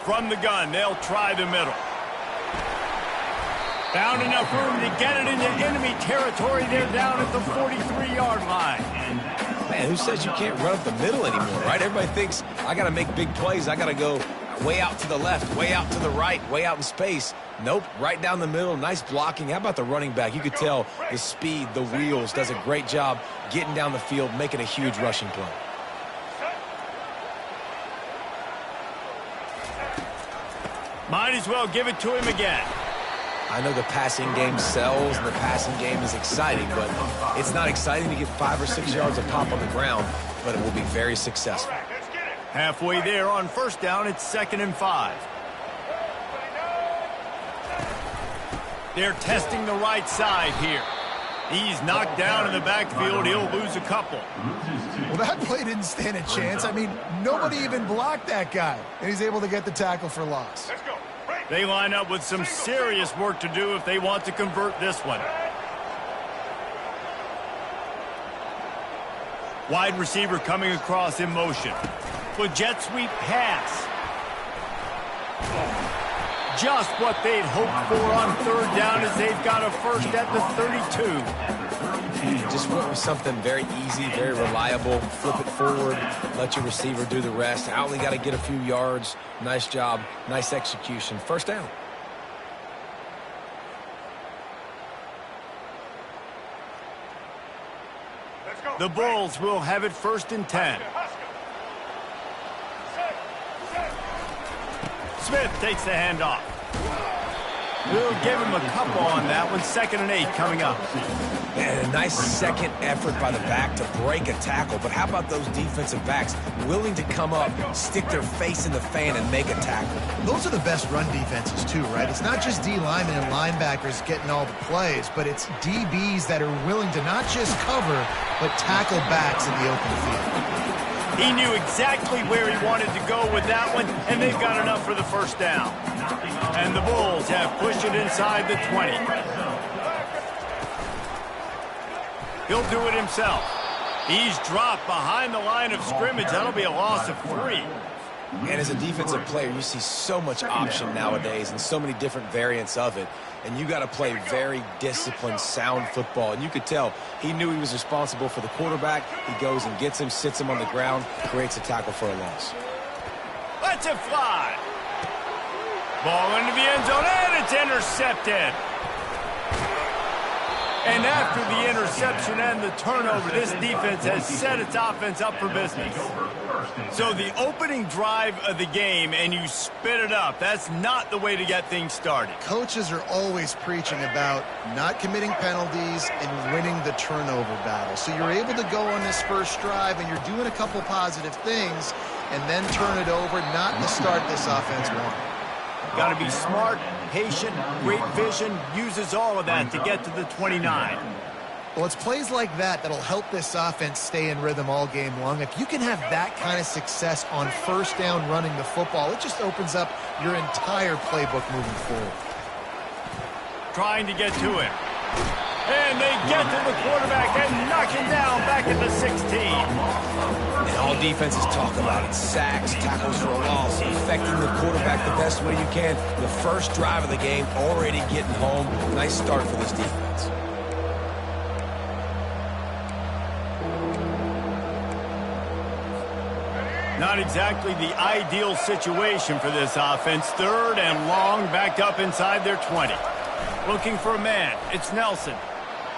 From the gun, they'll try the middle. Found enough room to get it into enemy territory. They're down at the 43-yard line. Man, who says you can't run up the middle anymore, right? Everybody thinks, I got to make big plays. I got to go way out to the left, way out to the right, way out in space. Nope, right down the middle, nice blocking. How about the running back? You could tell the speed, the wheels, does a great job getting down the field, making a huge rushing play. Might as well give it to him again. I know the passing game sells and the passing game is exciting, but it's not exciting to get 5 or 6 yards of pop on the ground, but it will be very successful. Halfway there on first down, it's 2nd and 5. They're testing the right side here. He's knocked down in the backfield. He'll lose a couple. Well, that play didn't stand a chance. I mean, nobody even blocked that guy, and he's able to get the tackle for loss. Let's go. They line up with some serious work to do if they want to convert this one. Wide receiver coming across in motion. With jet sweep pass. Just what they'd hoped for on third down as they've got a first at the 32. Just went with something very easy, very reliable. Flip it forward, let your receiver do the rest. I only got to get a few yards. Nice job, nice execution. First down. The Bulls will have it 1st and 10. Smith takes the handoff. We'll give him a couple on that one. 2nd and 8 coming up. And a nice second effort by the back to break a tackle. But how about those defensive backs willing to come up, stick their face in the fan, and make a tackle? Those are the best run defenses, too, right? It's not just D linemen and linebackers getting all the plays, but it's DBs that are willing to not just cover, but tackle backs in the open field. He knew exactly where he wanted to go with that one, and they've got enough for the first down. And the Bulls have pushed it inside the 20. He'll do it himself. He's dropped behind the line of scrimmage. That'll be a loss of 3. And as a defensive player, you see so much option nowadays and so many different variants of it. And you got to play very disciplined, sound football. And you could tell he knew he was responsible for the quarterback. He goes and gets him, sits him on the ground, creates a tackle for a loss. Lets it fly. Ball into the end zone, and it's intercepted. And after the interception and the turnover, this defense has set its offense up for business. So the opening drive of the game, and you spit it up. That's not the way to get things started. Coaches are always preaching about not committing penalties and winning the turnover battle. So you're able to go on this first drive, and you're doing a couple positive things, and then turn it over, not to start this offense one. Got to be smart, patient, great vision, uses all of that to get to the 29. Well, it's plays like that that'll help this offense stay in rhythm all game long. If you can have that kind of success on first down running the football, it just opens up your entire playbook moving forward. Trying to get to him. And they get to the quarterback and knock him down back at the 16. And all defenses talk about it. Sacks, tackles for a loss, affecting the quarterback the best way you can. The first drive of the game, already getting home. Nice start for this defense. Not exactly the ideal situation for this offense. 3rd and long, backed up inside their 20. Looking for a man. It's Nelson.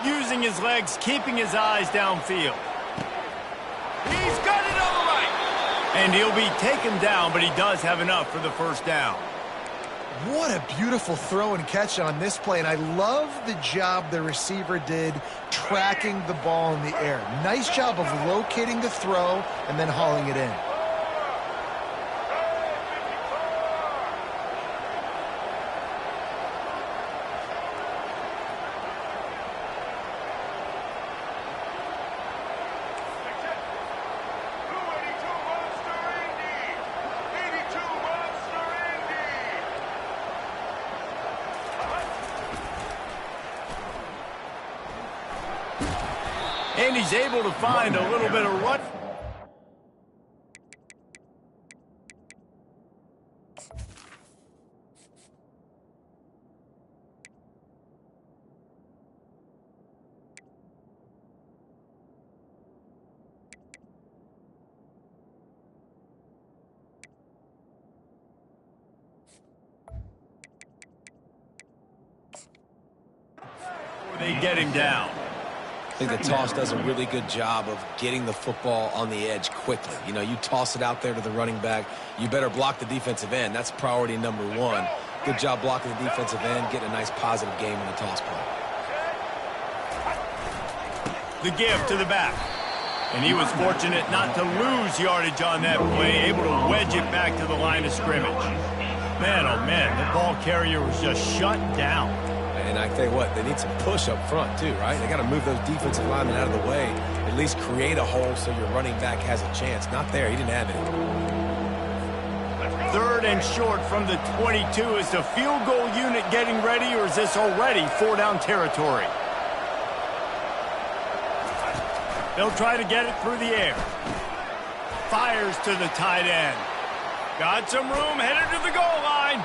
Using his legs, keeping his eyes downfield. He's got it on the right. And he'll be taken down, but he does have enough for the first down. What a beautiful throw and catch on this play, and I love the job the receiver did tracking the ball in the air. Nice job of locating the throw and then hauling it in. And he's able to find a little bit of run. They get him down. I think the toss does a really good job of getting the football on the edge quickly. You know, you toss it out there to the running back, you better block the defensive end. That's priority number one. Good job blocking the defensive end, getting a nice positive game in the toss play. The give to the back. And he was fortunate not to lose yardage on that play, able to wedge it back to the line of scrimmage. Man, oh man, the ball carrier was just shut down. And I tell you what, they need some push up front too, right? They got to move those defensive linemen out of the way, at least create a hole so your running back has a chance. Not there, he didn't have any. 3rd and short from the 22. Is the field goal unit getting ready, or is this already 4-down territory? They'll try to get it through the air. Fires to the tight end. Got some room, headed to the goal line.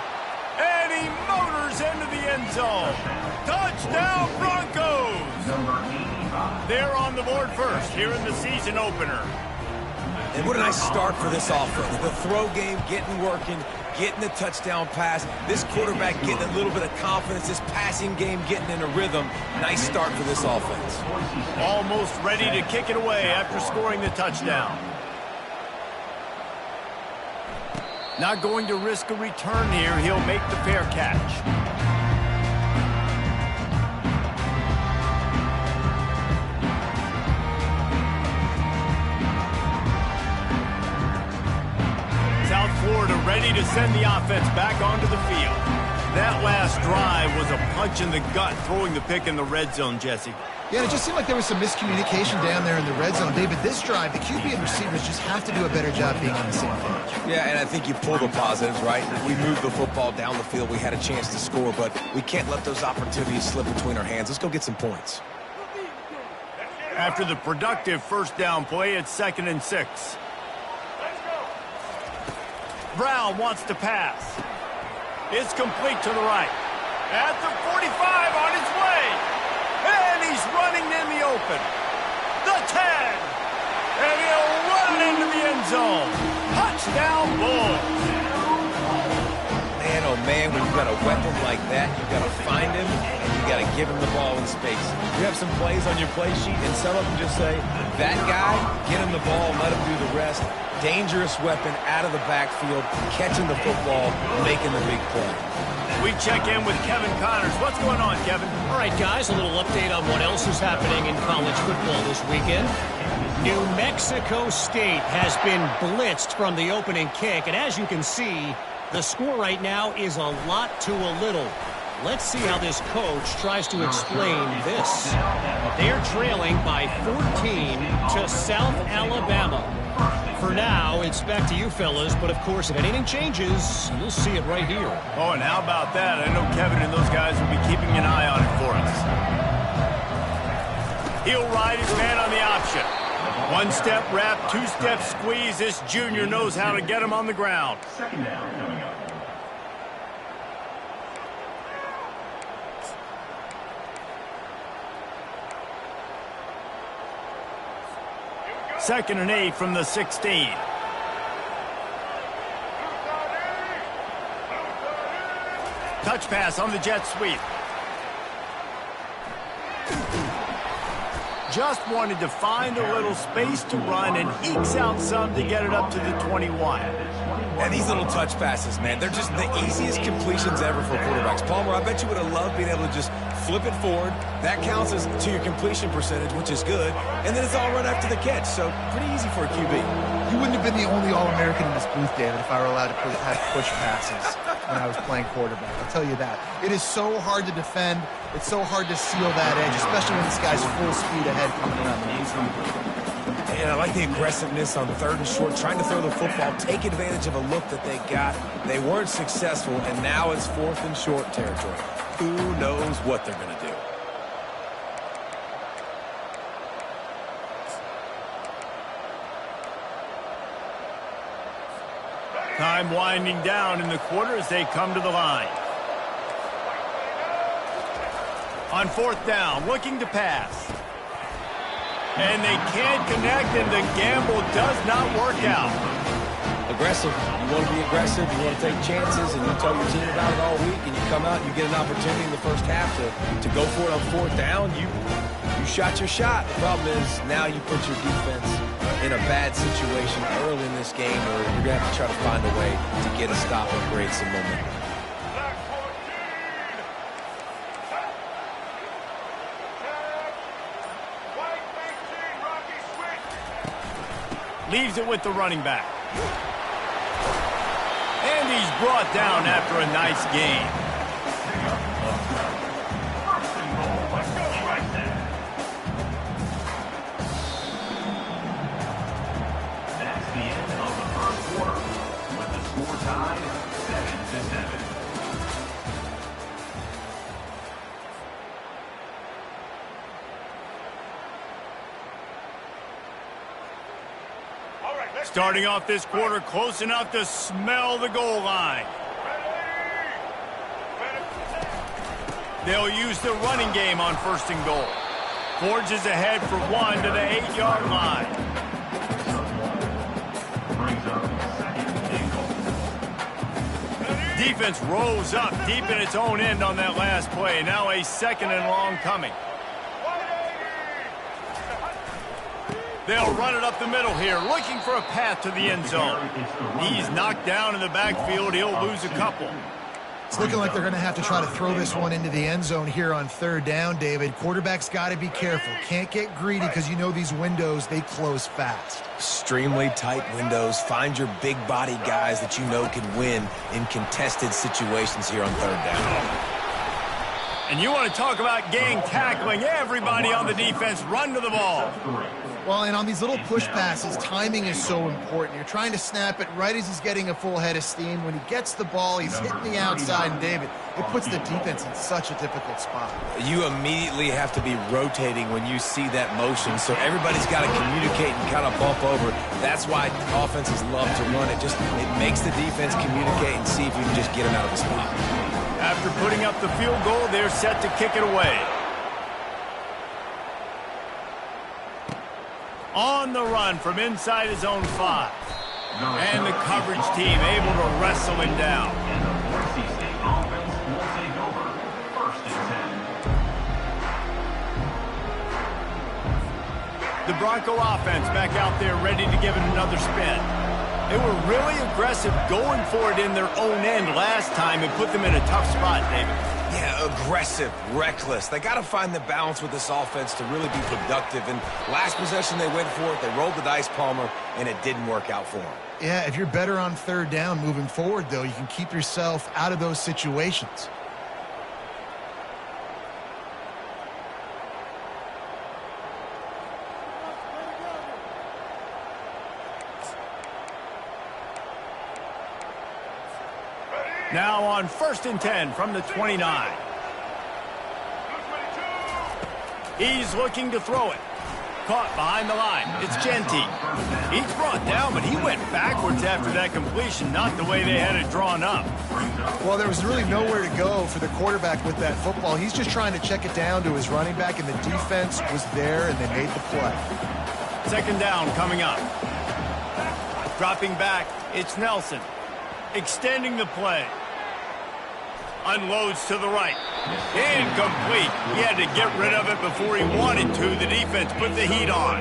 And he motors into the end zone. Touchdown, Broncos! They're on the board first here in the season opener. And what a nice start for this offense. The throw game getting working, getting the touchdown pass. This quarterback getting a little bit of confidence. This passing game getting in a rhythm. Nice start for this offense. Almost ready to kick it away after scoring the touchdown. Not going to risk a return here. He'll make the fair catch. South Florida ready to send the offense back onto the field. That last drive was a punch in the gut, throwing the pick in the red zone, Jesse. Yeah, it just seemed like there was some miscommunication down there in the red zone. David, this drive, the QB and receivers just have to do a better job being on the same page. Yeah, and I think you pull the positives, right? We moved the football down the field. We had a chance to score, but we can't let those opportunities slip between our hands. Let's go get some points. After the productive 1st down play, it's 2nd and 6. Brown wants to pass. It's complete to the right. At the 45, on his way. And he's running in the open. The 10. And he'll run into the end zone. Touchdown, Bulls. Man, oh man, when you've got a weapon like that, you've got to find him, and you've got to give him the ball in space. You have some plays on your play sheet, and some of them just say, that guy, get him the ball, let him do the rest. Dangerous weapon out of the backfield, catching the football, making the big play. We check in with Kevin Connors. What's going on, Kevin? All right, guys, a little update on what else is happening in college football this weekend. New Mexico State has been blitzed from the opening kick, and as you can see, the score right now is a lot to a little. Let's see how this coach tries to explain this. They're trailing by 14 to South Alabama. For now, it's back to you fellas, but of course, if anything changes, you'll see it right here. Oh, and how about that? I know Kevin and those guys will be keeping an eye on it for us. He'll ride his man on the option. 1-step wrap, 2-step squeeze. This junior knows how to get him on the ground. 2nd down coming up. Second and 8 from the 16. Touch pass on the jet sweep. Just wanted to find a little space to run and ekes out some to get it up to the 21. And these little touch passes, man, they're just the easiest completions ever for quarterbacks. Palmer, I bet you would have loved being able to just flip it forward. That counts as to your completion percentage, which is good. And then it's all run after the catch, so pretty easy for a QB. You wouldn't have been the only All-American in this booth, David, if I were allowed to have push passes when I was playing quarterback. I'll tell you that. It is so hard to defend. It's so hard to seal that edge, especially when this guy's full speed ahead coming around the end. And I like the aggressiveness on 3rd and short, trying to throw the football, take advantage of a look that they got. They weren't successful, and now it's 4th and short territory. Who knows what they're going to do? Time winding down in the quarter as they come to the line. On 4th down, looking to pass. And they can't connect, and the gamble does not work out. aggressive. You want to be aggressive. You want to take chances, and you tell your team about it all week, and you come out and you get an opportunity in the first half to go for it on fourth down. You shot your shot. The problem is now you put your defense in a bad situation early in this game where you're going to have to try to find a way to get a stop and create some momentum. Leaves it with the running back. And he's brought down after a nice gain. That's the end of the first quarter, with the score tied 7-7. Starting off this quarter close enough to smell the goal line. They'll use the running game on first and goal. Forges ahead for one to the 8-yard line. Defense rolls up deep in its own end on that last play. Now a second and long coming. They'll run it up the middle here, looking for a path to the end zone. He's knocked down in the backfield. He'll lose a couple. It's looking like they're going to have to try to throw this one into the end zone here on third down, David. Quarterback's got to be careful. Can't get greedy because you know these windows, they close fast. Extremely tight windows. Find your big body guys that you know can win in contested situations here on third down. And you want to talk about gang tackling. Everybody on the defense run to the ball. Well, and on these little push passes, timing is so important. You're trying to snap it right as he's getting a full head of steam. When he gets the ball, he's hitting the outside, and David, it puts the defense in such a difficult spot. You immediately have to be rotating when you see that motion, so everybody's got to communicate and kind of bump over. That's why offenses love to run it. It makes the defense communicate and see if you can just get him out of the spot. After putting up the field goal, they're set to kick it away. On the run from inside his own 5. And the coverage team able to wrestle him down. And the Boise State offense will take over first and 10. The Bronco offense back out there ready to give it another spin. They were really aggressive going for it in their own end last time and put them in a tough spot, David. Yeah, aggressive, reckless. They got to find the balance with this offense to really be productive. And last possession, they went for it. They rolled the dice, Palmer, and it didn't work out for them. Yeah, if you're better on third down moving forward, though, you can keep yourself out of those situations. Now on first and 10 from the 29. He's looking to throw it. Caught behind the line. It's Genty. He's brought down, but he went backwards after that completion, not the way they had it drawn up. Well, there was really nowhere to go for the quarterback with that football. He's just trying to check it down to his running back, and the defense was there, and they made the play. Second down coming up. Dropping back, it's Nelson. Extending the play. Unloads to the right. Incomplete. He had to get rid of it before he wanted to. The defense put the heat on.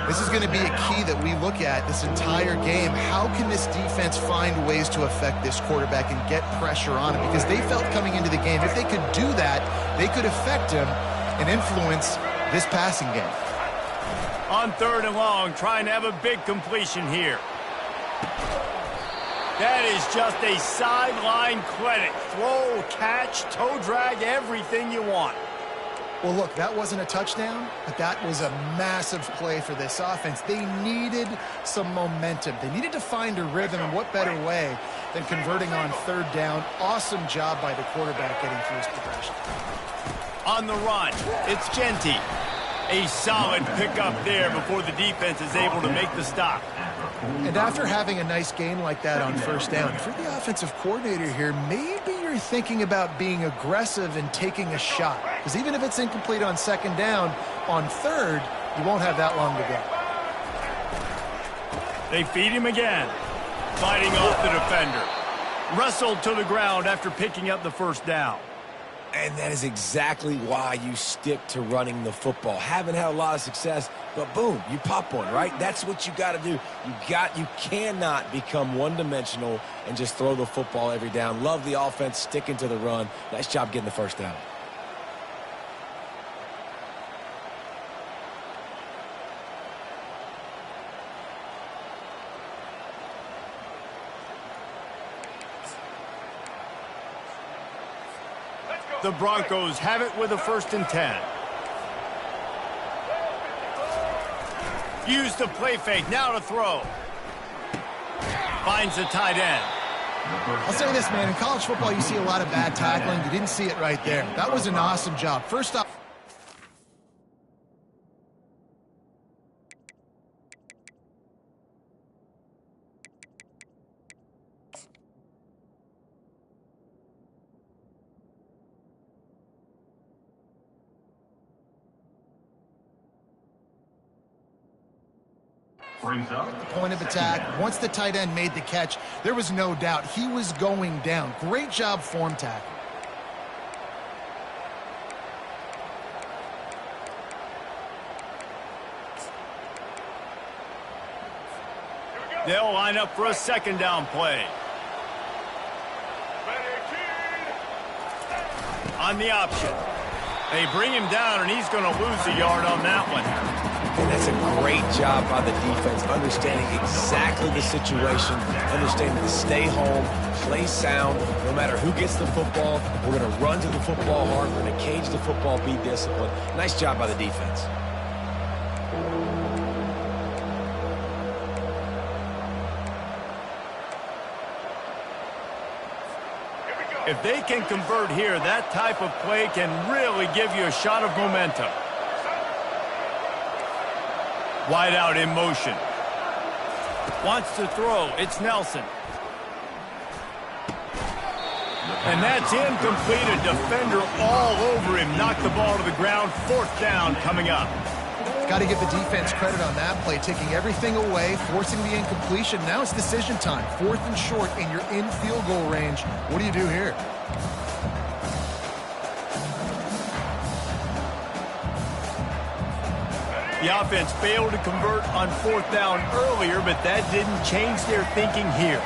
This is going to be a key that we look at this entire game. How can this defense find ways to affect this quarterback and get pressure on him? Because they felt coming into the game, if they could do that, they could affect him and influence this passing game. On third and long, trying to have a big completion here. That is just a sideline clinic. Throw, catch, toe drag, everything you want. Well, look, that wasn't a touchdown, but that was a massive play for this offense. They needed some momentum. They needed to find a rhythm, and what better way than converting on third down. Awesome job by the quarterback getting through his progression. On the run, it's Genty. A solid pickup there before the defense is able to make the stop. And after having a nice game like that on first down, if you're the offensive coordinator here, maybe you're thinking about being aggressive and taking a shot. Because even if it's incomplete on second down, on third, you won't have that long to go. They feed him again. Fighting off the defender. Wrestled to the ground after picking up the first down. And that is exactly why you stick to running the football. Haven't had a lot of success, but boom, you pop one, right? That's what you got to do. You cannot become one-dimensional and just throw the football every down. Love the offense, sticking to the run. Nice job getting the first down. The Broncos have it with a 1st and 10. Use the play fake, now to throw. Finds the tight end. I'll say this, man. In college football, you see a lot of bad tackling. You didn't see it right there. That was an awesome job. First off, Brings up point of attack. Once the tight end made the catch, there was no doubt he was going down. Great job form tackle. They'll line up for a 2nd down play. On the option. They bring him down, and he's going to lose a yard on that one. And that's a great job by the defense, understanding exactly the situation, understanding to stay home, play sound. No matter who gets the football, we're going to run to the football hard. We're going to cage the football, be disciplined. Nice job by the defense. If they can convert here, that type of play can really give you a shot of momentum. Wide out in motion. Wants to throw. It's Nelson. And that's incomplete. A defender all over him. Knocked the ball to the ground. 4th down coming up. Got to give the defense credit on that play, taking everything away, forcing the incompletion. Now it's decision time. 4th and short, and you're in field goal range. What do you do here? The offense failed to convert on 4th down earlier, but that didn't change their thinking here.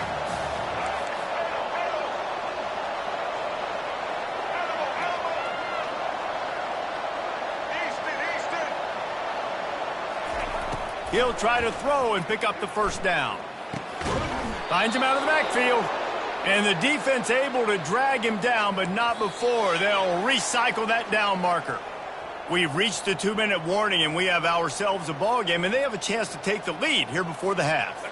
He'll try to throw and pick up the 1st down. Finds him out of the backfield. And the defense able to drag him down, but not before. They'll recycle that down marker. We've reached the 2-minute warning, and we have ourselves a ball game, and they have a chance to take the lead here before the half.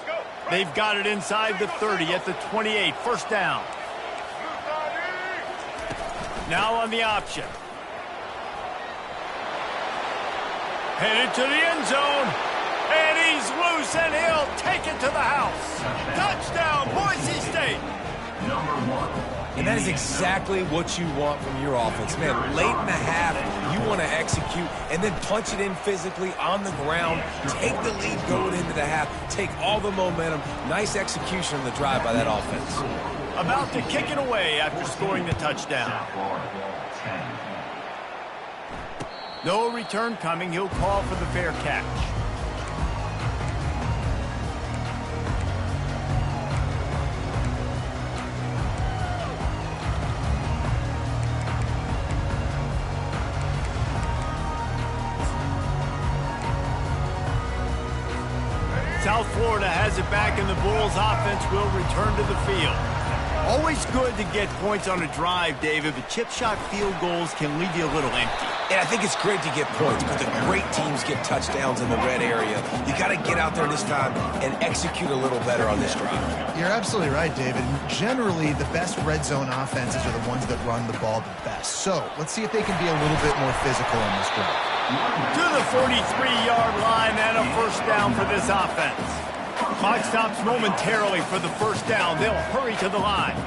They've got it inside the 30 at the 28. 1st down. Now on the option. Headed to the end zone. And he's loose, and he'll take it to the house. Touchdown, Boise State. number 1. And that is exactly what you want from your offense. Man, late in the half, you want to execute and then punch it in physically on the ground. Take the lead going into the half. Take all the momentum. Nice execution on the drive by that offense. About to kick it away after scoring the touchdown. No return coming. He'll call for the fair catch. South Florida has it back, and the Bulls offense will return to the field. Always good to get points on a drive, David, but chip shot field goals can leave you a little empty. And I think it's great to get points, but the great teams get touchdowns in the red area. You got to get out there this time and execute a little better on this drive. You're absolutely right, David. Generally, the best red zone offenses are the ones that run the ball the best. So let's see if they can be a little bit more physical on this drive. To the 43-yard line and a 1st down for this offense. Clock stops momentarily for the 1st down. They'll hurry to the line.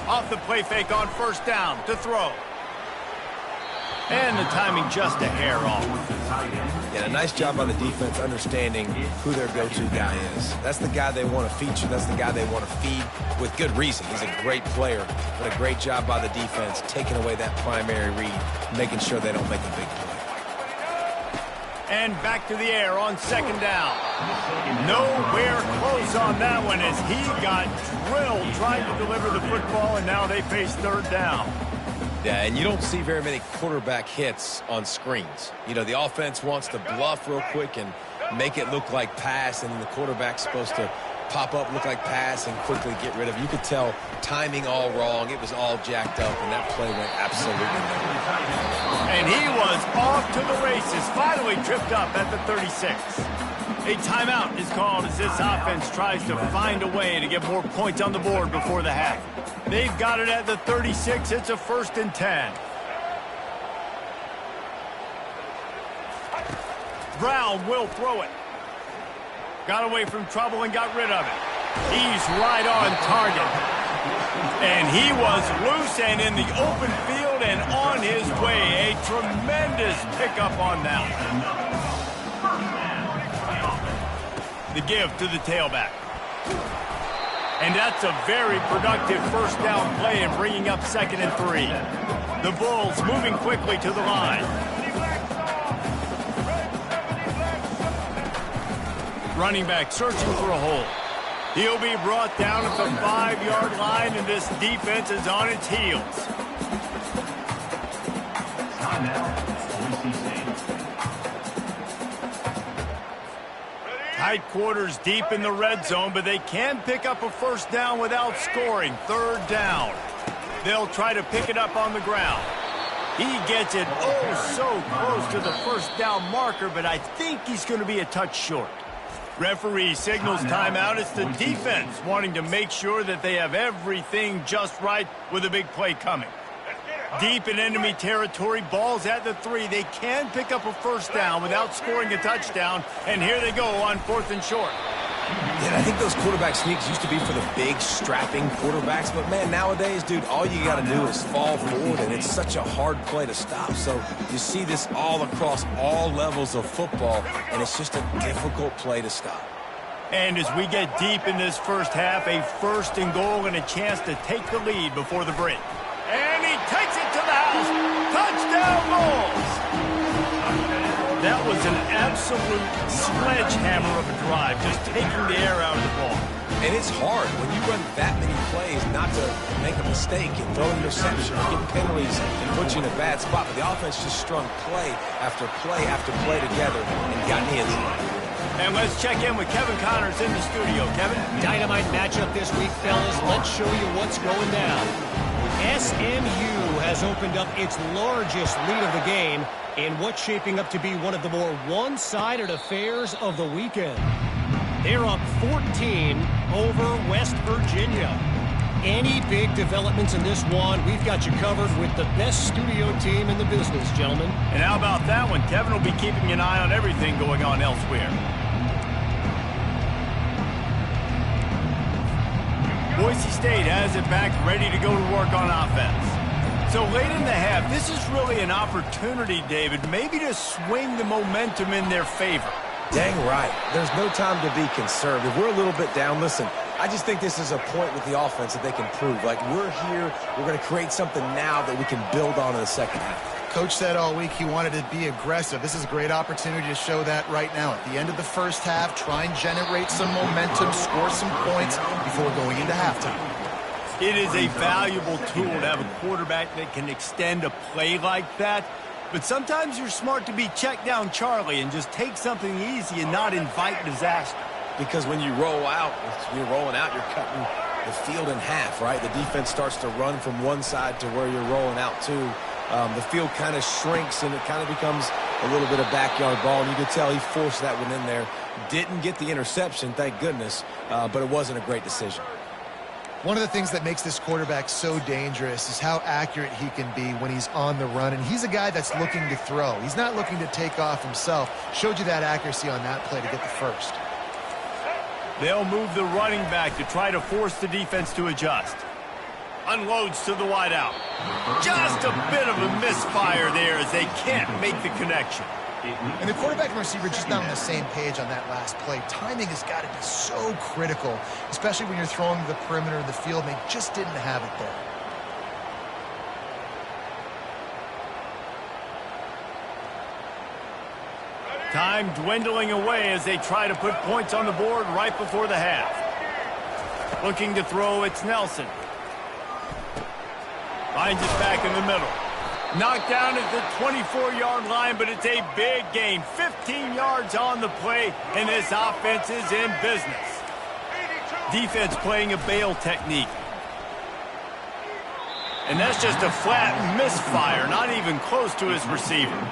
Off the play fake on 1st down to throw. And the timing just a hair off. Yeah, a nice job by the defense understanding who their go-to guy is. That's the guy they want to feature. That's the guy they want to feed with good reason. He's a great player, but a great job by the defense taking away that primary read, making sure they don't make a big play. And back to the air on second down. Nowhere close on that one as he got drilled trying to deliver the football, and now they face third down. Yeah, and you don't see very many quarterback hits on screens. You know, the offense wants to bluff real quick and make it look like pass, and then the quarterback's supposed to pop up, look like pass, and quickly get rid of it. You could tell timing all wrong. It was all jacked up, and that play went absolutely nowhere. And he was off to the races, finally tripped up at the 36. A timeout is called as this offense tries to find a way to get more points on the board before the half. They've got it at the 36. It's a 1st and 10. Brown will throw it. Got away from trouble and got rid of it. He's right on target. And he was loose and in the open field and on his way. A tremendous pickup on that one. The give to the tailback. And that's a very productive first down play and bringing up 2nd and 3. The Bulls moving quickly to the line. Running back searching for a hole. He'll be brought down at the 5-yard line, and this defense is on its heels. Tight quarters deep in the red zone, but they can pick up a first down without scoring. 3rd down. They'll try to pick it up on the ground. He gets it so close to the first down marker, but I think he's going to be a touch short. Referee signals timeout. It's the defense wanting to make sure that they have everything just right with a big play coming. Deep in enemy territory, ball's at the 3. They can pick up a first down without scoring a touchdown, and here they go on 4th and short. Yeah, I think those quarterback sneaks used to be for the big, strapping quarterbacks, but man, nowadays, dude, all you got to do is fall forward, and it's such a hard play to stop. So you see this all across all levels of football, and it's just a difficult play to stop. And as we get deep in this first half, a 1st and goal and a chance to take the lead before the break. And he takes it to the house. Touchdown, Bulls! That was an absolute sledgehammer of a drive, just taking the air out of the ball. And it's hard when you run that many plays not to make a mistake and throw an interception or get penalties and put you in a bad spot. But the offense just strung play after play after play together and got in the end zone. And let's check in with Kevin Connors in the studio. Kevin? Dynamite matchup this week, fellas. Let's show you what's going down. SMU has opened up its largest lead of the game in what's shaping up to be one of the more one-sided affairs of the weekend. They're up 14 over West Virginia. Any big developments in this one, we've got you covered with the best studio team in the business, gentlemen. And how about that one? Kevin will be keeping an eye on everything going on elsewhere. Boise State has it back, ready to go to work on offense. So late in the half, this is really an opportunity, David, maybe to swing the momentum in their favor. Dang right. There's no time to be concerned. If we're a little bit down, listen, I just think this is a point with the offense that they can prove. Like, we're here, we're going to create something now that we can build on in the second half. Coach said all week he wanted to be aggressive. This is a great opportunity to show that right now. At the end of the first half, try and generate some momentum, score some points before going into halftime. It is a valuable tool to have a quarterback that can extend a play like that. But sometimes you're smart to be check down Charlie and just take something easy and not invite disaster. Because when you roll out, you're rolling out, you're cutting the field in half, right? The defense starts to run from one side to where you're rolling out to. The field kind of shrinks and it kind of becomes a little bit of backyard ball. And you could tell he forced that one in there. Didn't get the interception, thank goodness, but it wasn't a great decision. One of the things that makes this quarterback so dangerous is how accurate he can be when he's on the run. And he's a guy that's looking to throw. He's not looking to take off himself. Showed you that accuracy on that play to get the first. They'll move the running back to try to force the defense to adjust. Unloads to the wideout. Just a bit of a misfire there as they can't make the connection. And the quarterback and receiver just not on the same page on that last play. Timing has got to be so critical, especially when you're throwing to the perimeter of the field, and they just didn't have it there. Time dwindling away as they try to put points on the board right before the half. Looking to throw, it's Nelson. Finds it back in the middle. Knocked down at the 24-yard line, but it's a big gain. 15 yards on the play, and this offense is in business. Defense playing a bail technique. And that's just a flat misfire, not even close to his receiver.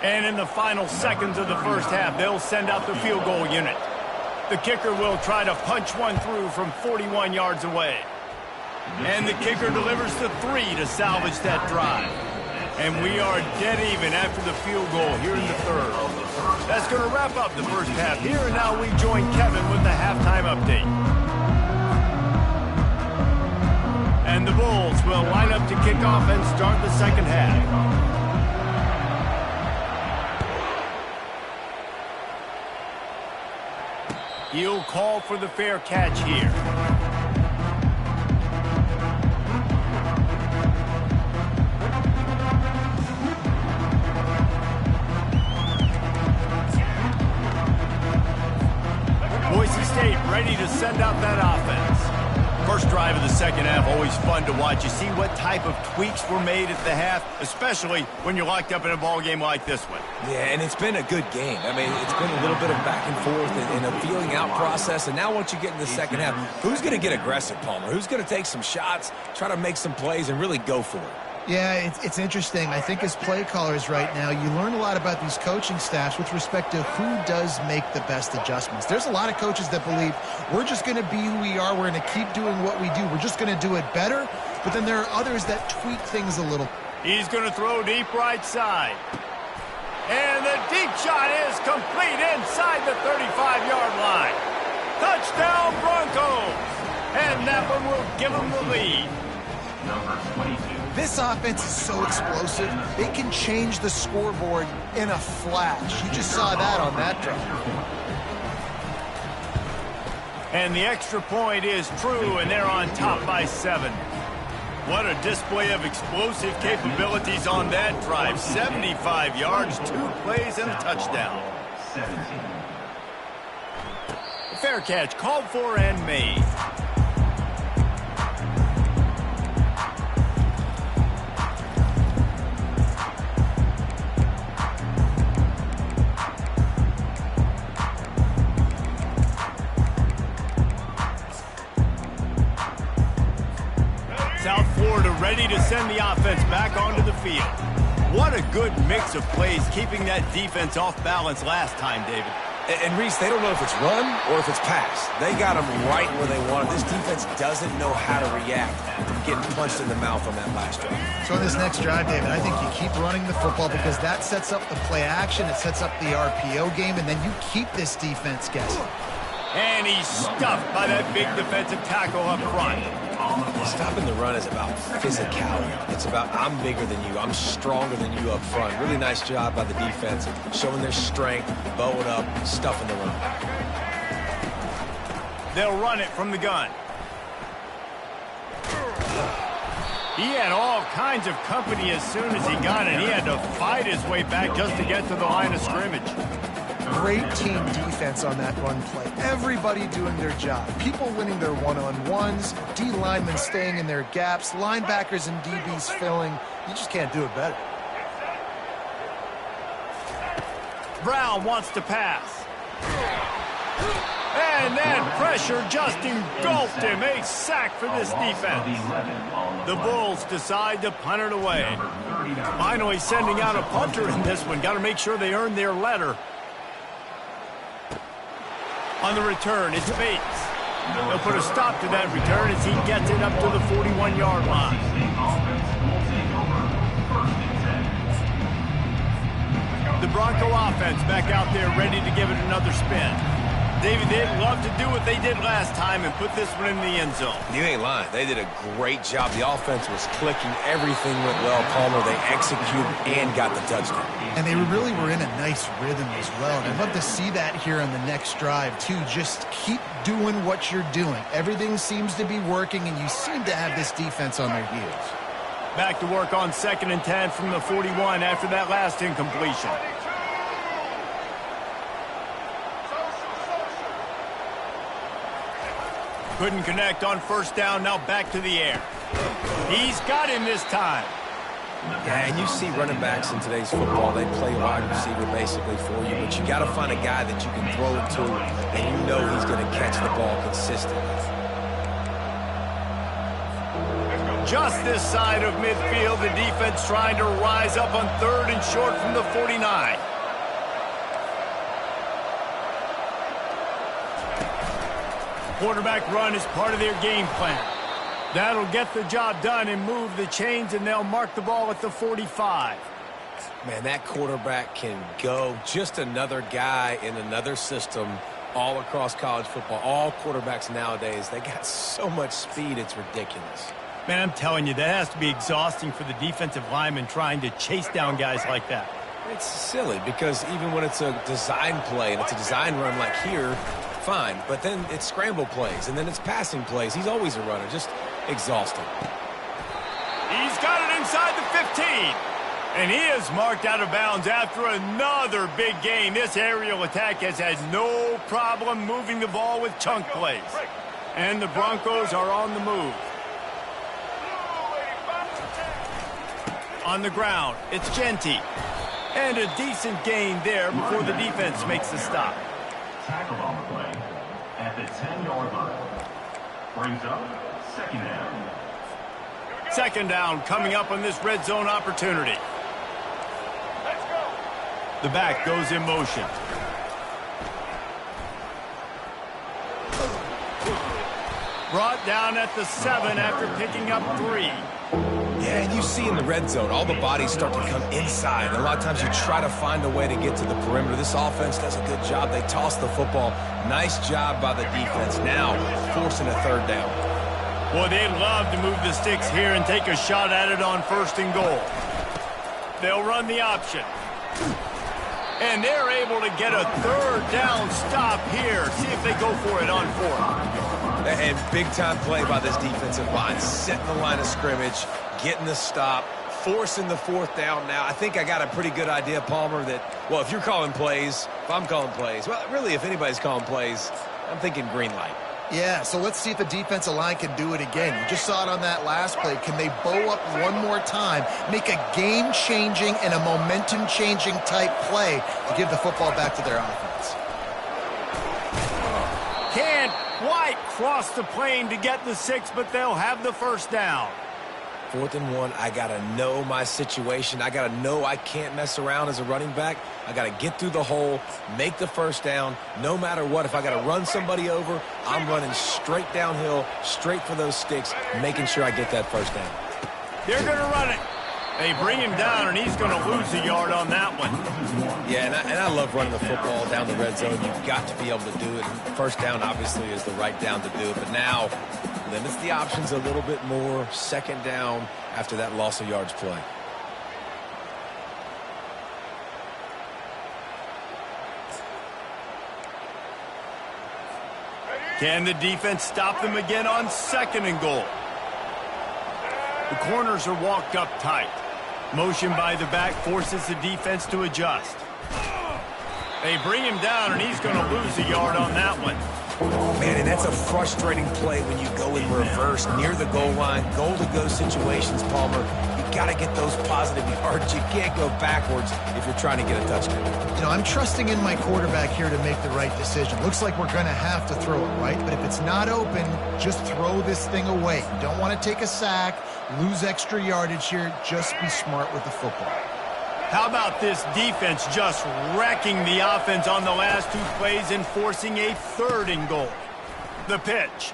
And in the final seconds of the first half, they'll send out the field goal unit. The kicker will try to punch one through from 41 yards away. And the kicker delivers the 3 to salvage that drive. And we are dead even after the field goal here in the third. That's going to wrap up the first half. Here and now we join Kevin with the halftime update. And the Bulls will line up to kick off and start the second half. He'll call for the fair catch here. Boise State ready to send out that offense. First drive of the second half, always fun to watch. You see what type of tweaks were made at the half, especially when you're locked up in a ball game like this one. Yeah, and it's been a good game. I mean, it's been a little bit of back and forth and a feeling out process. And now once you get in the second half, who's going to get aggressive, Palmer? Who's going to take some shots, try to make some plays, and really go for it? Yeah, it's interesting. I think as play callers right now, you learn a lot about these coaching staffs with respect to who does make the best adjustments. There's a lot of coaches that believe we're just going to be who we are. We're going to keep doing what we do. We're just going to do it better. But then there are others that tweak things a little. He's going to throw deep right side. And the deep shot is complete inside the 35-yard line. Touchdown Broncos. And that one will give them the lead. Number 22. This offense is so explosive, they can change the scoreboard in a flash. You just saw that on that drive. And the extra point is true, and they're on top by 7. What a display of explosive capabilities on that drive. 75 yards, 2 plays, and a touchdown. 17. A fair catch called for and made. South Florida ready to send the offense back onto the field. What a good mix of plays, keeping that defense off balance last time, David. And Reese, they don't know if it's run or if it's pass. They got them right where they want them. This defense doesn't know how to react to getting punched in the mouth on that last drive. So on this next drive, David, I think you keep running the football because that sets up the play action, it sets up the RPO game, and then you keep this defense guessing. And he's stuffed by that big defensive tackle up front. Stopping the run is about physicality. It's about I'm bigger than you. I'm stronger than you up front. Really nice job by the defense, showing their strength, bowing up, stuffing the run. They'll run it from the gun. He had all kinds of company as soon as he got it. He had to fight his way back just to get to the line of scrimmage. Great team defense on that run play. Everybody doing their job. People winning their one-on-ones, D linemen staying in their gaps, linebackers and DBs filling. You just can't do it better. Brown wants to pass. And then pressure just engulfed him. A sack for this defense. The Bulls decide to punt it away. Finally sending out a punter in this one. Got to make sure they earn their letter. On the return, it's Bates. They'll put a stop to that return as he gets it up to the 41-yard line. The Bronco offense back out there ready to give it another spin. David, they'd love to do what they did last time and put this one in the end zone. You ain't lying. They did a great job. The offense was clicking. Everything went well, Palmer. They executed and got the touchdown. And they really were in a nice rhythm as well. And I'd love to see that here on the next drive, too. Just keep doing what you're doing. Everything seems to be working, and you seem to have this defense on their heels. Back to work on 2nd and 10 from the 41 after that last incompletion. Couldn't connect on 1st down, now back to the air. He's got him this time. Yeah, and you see running backs in today's football, they play wide receiver basically for you, but you got to find a guy that you can throw it to, and you know he's going to catch the ball consistently. Just this side of midfield, the defense trying to rise up on 3rd and short from the 49. Quarterback run is part of their game plan. That'll get the job done and move the chains, and they'll mark the ball at the 45. Man, that quarterback can go. Just another guy in another system all across college football. All quarterbacks nowadays, they got so much speed, it's ridiculous. Man, I'm telling you, that has to be exhausting for the defensive lineman trying to chase down guys like that. It's silly because even when it's a design play and it's a design run like here, fine. But then it's scramble plays, and then it's passing plays. He's always a runner, just exhausting. He's got it inside the 15. And he is marked out of bounds after another big gain. This aerial attack has had no problem moving the ball with chunk plays. And the Broncos are on the move. On the ground, it's Genty. And a decent gain there before the defense makes the stop. Tackle on the play at the 10-yard line. Brings up 2nd down. 2nd down coming up on this red zone opportunity. The back goes in motion. Brought down at the 7 after picking up 3. Yeah, and you see in the red zone, all the bodies start to come inside. And a lot of times you try to find a way to get to the perimeter. This offense does a good job. They toss the football. Nice job by the defense. Now forcing a 3rd down. Boy, they'd love to move the sticks here and take a shot at it on 1st and goal. They'll run the option. And they're able to get a 3rd down stop here. See if they go for it on 4th. And big-time play by this defensive line. Setting the line of scrimmage, getting the stop, forcing the 4th down now. I think I got a pretty good idea, Palmer, that, well, if you're calling plays, if I'm calling plays, well, really, if anybody's calling plays, I'm thinking green light. Yeah, so let's see if the defensive line can do it again. You just saw it on that last play. Can they bow up one more time, make a game-changing and a momentum-changing type play to give the football back to their offense? Can't quite cross the plane to get the 6, but they'll have the 1st down. 4th and 1, I got to know my situation. I got to know I can't mess around as a running back. I got to get through the hole, make the 1st down. No matter what, if I got to run somebody over, I'm running straight downhill, straight for those sticks, making sure I get that 1st down. They're going to run it. They bring him down, and he's going to lose a yard on that one. Yeah, and I love running the football down the red zone. You've got to be able to do it. 1st down, obviously, is the right down to do it. But now limits the options a little bit more. 2nd down after that loss of yards play. Can the defense stop them again on 2nd and goal? The corners are walked up tight. Motion by the back forces the defense to adjust. They bring him down, and he's going to lose a yard on that one. Man, and that's a frustrating play when you go in reverse near the goal line. Goal-to-go situations, Palmer. You got to get those positive yards. You can't go backwards if you're trying to get a touchdown. You know, I'm trusting in my quarterback here to make the right decision. Looks like we're going to have to throw it, right? But if it's not open, just throw this thing away. You don't want to take a sack, lose extra yardage here. Just be smart with the football. How about this defense just wrecking the offense on the last 2 plays and forcing a 3rd and goal? The pitch.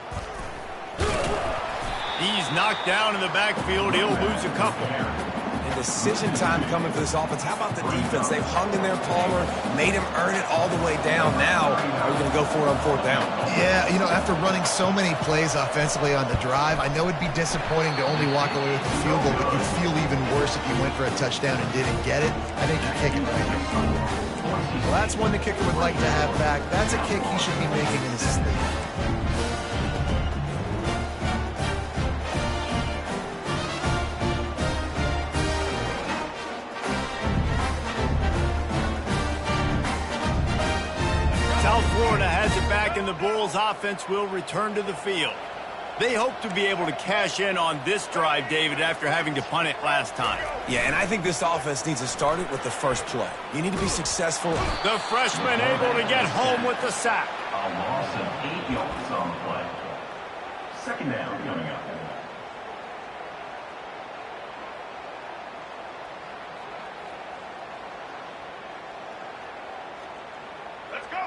He's knocked down in the backfield. He'll lose a couple. And decision time coming for this offense. How about the defense? They've hung in there, Palmer, made him earn it all the way down. Now, are we going to go for it on fourth down? Yeah, you know, after running so many plays offensively on the drive, I know it'd be disappointing to only walk away with a field goal, but you'd feel even worse if you went for a touchdown and didn't get it. I think you're kicking right here. Well, that's one the kicker would like to have back. That's a kick he should be making in his sleep. South Florida has it back, and the Bulls offense will return to the field. They hope to be able to cash in on this drive, David, after having to punt it last time. Yeah, and I think this offense needs to start it with the first play. You need to be successful. The freshman able to get home with the sack. A loss of 8 yards on the play. Second down coming up.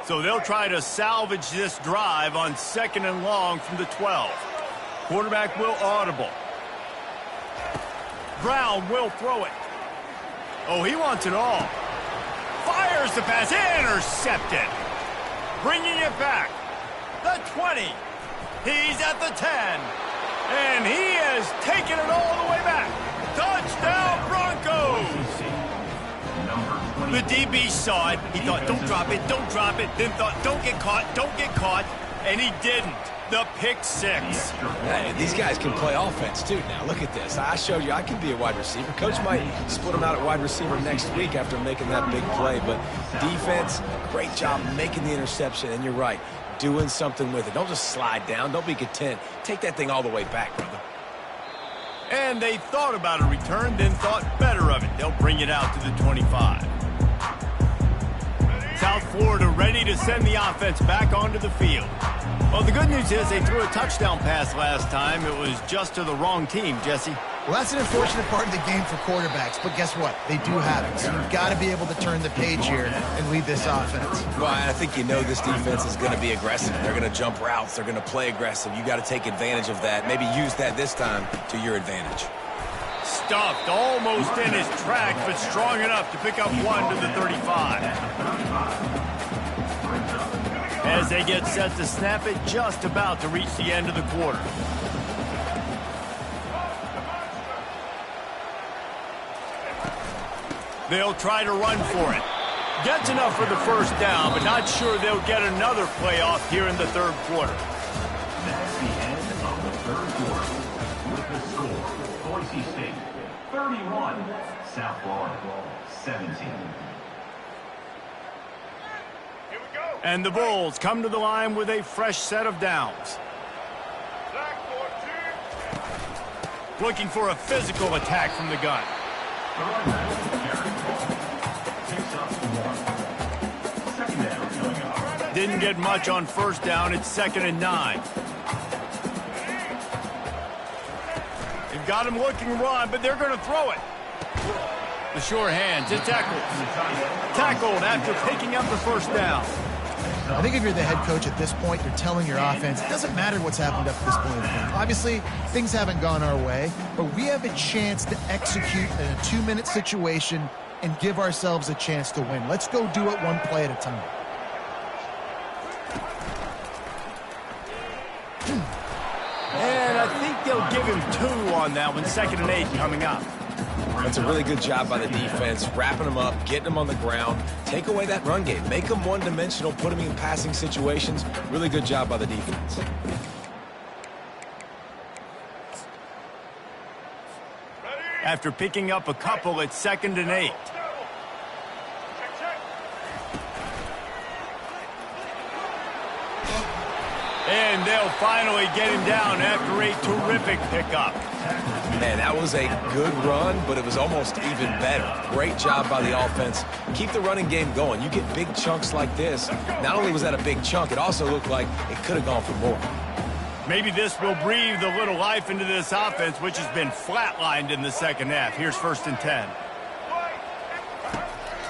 So they'll try to salvage this drive on 2nd and long from the 12. Quarterback will audible. Brown will throw it. Oh, he wants it all. Fires the pass. Intercepted. Bringing it back. The 20. He's at the 10. And he has taken it all the way back. Touchdown, Broncos. The DB saw it. He thought, don't drop it, don't drop it. Then thought, don't get caught. And he didn't. The pick six. Hey, these guys can play offense, too. Now, look at this. I showed you I can be a wide receiver. Coach might split him out at wide receiver next week after making that big play. But defense, great job making the interception. And you're right, doing something with it. Don't just slide down. Don't be content. Take that thing all the way back, brother. And they thought about a return, then thought better of it. They'll bring it out to the 25. South Florida ready to send the offense back onto the field. Well, the good news is they threw a touchdown pass last time. It was just to the wrong team, Jesse. Well, that's an unfortunate part of the game for quarterbacks, but guess what? They do have it, so you've got to be able to turn the page here and lead this offense. Well, I think you know this defense is going to be aggressive. They're going to jump routes. They're going to play aggressive. You got to take advantage of that. Maybe use that this time to your advantage. Stuffed almost in his tracks, but strong enough to pick up one to the 35. As they get set to snap it, just about to reach the end of the quarter. They'll try to run for it. Gets enough for the first down, but not sure they'll get another playoff here in the third quarter. That's the end of the third quarter. With the score, Boise State 31, South Florida 17. And the Bulls come to the line with a fresh set of downs. Looking for a physical attack from the gun. Didn't get much on first down. It's 2nd and 9. They've got him looking run, but they're going to throw it. The sure hands. It's tackled. Tackled after picking up the first down. I think if you're the head coach at this point, you're telling your offense, it doesn't matter what's happened up to this point in the game. Obviously, things haven't gone our way, but we have a chance to execute in a 2-minute situation and give ourselves a chance to win. Let's go do it one play at a time. And I think they'll give him 2 on that one. 2nd and 8 coming up. That's a really good job by the defense, wrapping them up, getting them on the ground. Take away that run game. Make them one-dimensional, put them in passing situations. Really good job by the defense. After picking up a couple, it's 2nd and 8. And they'll finally get him down after a terrific pickup. Man, that was a good run, but it was almost even better. Great job by the offense. Keep the running game going. You get big chunks like this. Not only was that a big chunk, it also looked like it could have gone for more. Maybe this will breathe a little life into this offense, which has been flatlined in the second half. Here's 1st and 10.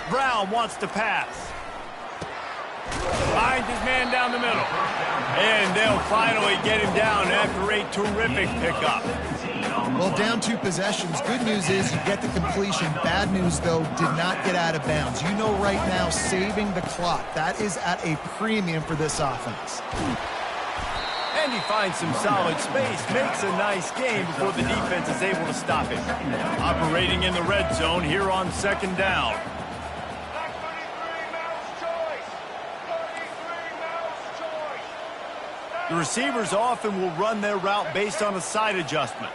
Brown wants to pass. Finds his man down the middle. And they'll finally get him down after a terrific pickup. Well, down 2 possessions. Good news is you get the completion. Bad news, though, did not get out of bounds. You know right now, saving the clock. That is at a premium for this offense. And he finds some solid space, makes a nice game before the defense is able to stop him. Operating in the red zone here on 2nd down. The receivers often will run their route based on a side adjustment.